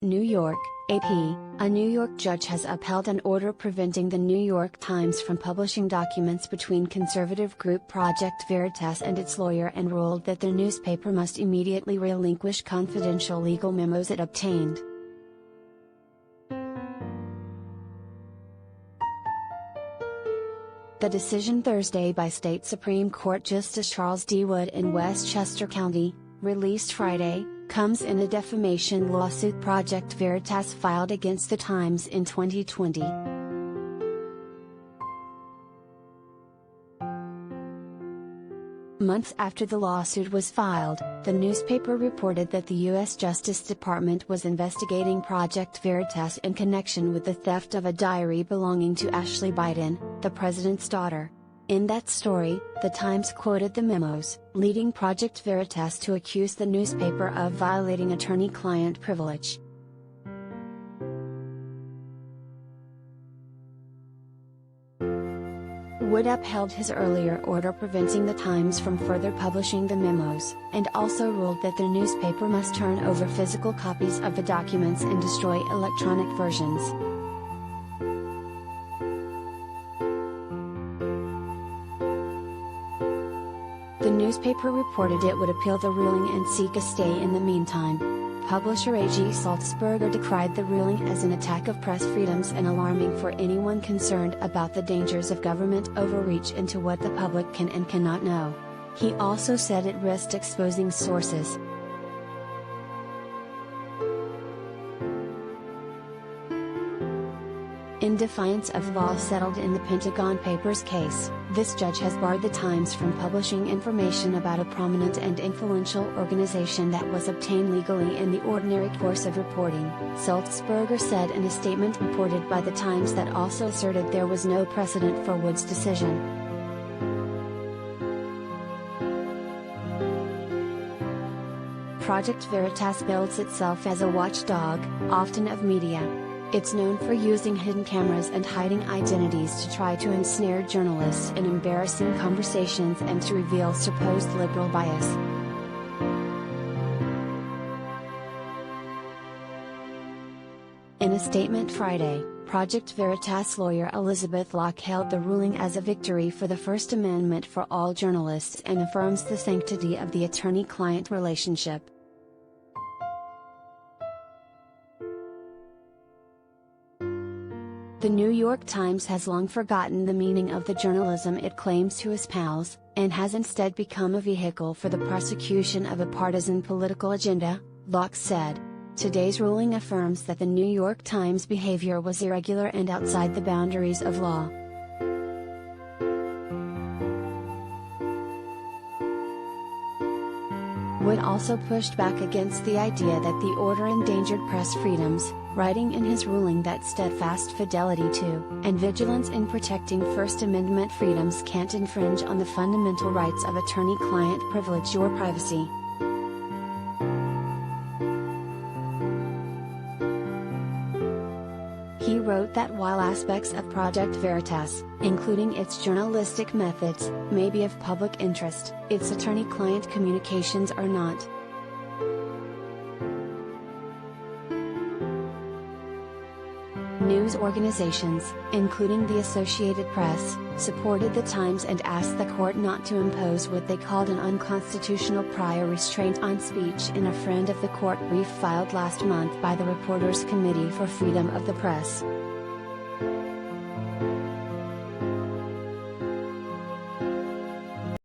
New York, AP, a New York judge has upheld an order preventing the New York Times from publishing documents between conservative group Project Veritas and its lawyer and ruled that the newspaper must immediately relinquish confidential legal memos it obtained. The decision Thursday by State Supreme Court Justice Charles D. Wood in Westchester County, released Friday, comes in a defamation lawsuit Project Veritas filed against the Times in 2020. Months after the lawsuit was filed, the newspaper reported that the U.S. Justice Department was investigating Project Veritas in connection with the theft of a diary belonging to Ashley Biden, the president's daughter. In that story, the Times quoted the memos, leading Project Veritas to accuse the newspaper of violating attorney-client privilege. Wood upheld his earlier order preventing the Times from further publishing the memos, and also ruled that the newspaper must turn over physical copies of the documents and destroy electronic versions. The newspaper reported it would appeal the ruling and seek a stay in the meantime. Publisher A.G. Sulzberger decried the ruling as an attack of press freedoms and alarming for anyone concerned about the dangers of government overreach into what the public can and cannot know. He also said it risked exposing sources. In defiance of law settled in the Pentagon Papers case, this judge has barred the Times from publishing information about a prominent and influential organization that was obtained legally in the ordinary course of reporting, Sulzberger said in a statement reported by the Times that also asserted there was no precedent for Wood's decision. Project Veritas builds itself as a watchdog, often of media. It's known for using hidden cameras and hiding identities to try to ensnare journalists in embarrassing conversations and to reveal supposed liberal bias. In a statement Friday, Project Veritas lawyer Elizabeth Locke hailed the ruling as a victory for the First Amendment for all journalists and affirms the sanctity of the attorney-client relationship. The New York Times has long forgotten the meaning of the journalism it claims to espouse, and has instead become a vehicle for the prosecution of a partisan political agenda, Locke said. Today's ruling affirms that the New York Times' behavior was irregular and outside the boundaries of law. Wood also pushed back against the idea that the order endangered press freedoms, writing in his ruling that steadfast fidelity to, and vigilance in protecting First Amendment freedoms can't infringe on the fundamental rights of attorney-client privilege or privacy. He wrote that while aspects of Project Veritas, including its journalistic methods, may be of public interest, its attorney-client communications are not. News organizations, including the Associated Press, supported the Times and asked the court not to impose what they called an unconstitutional prior restraint on speech in a friend of the court brief filed last month by the Reporters Committee for Freedom of the Press.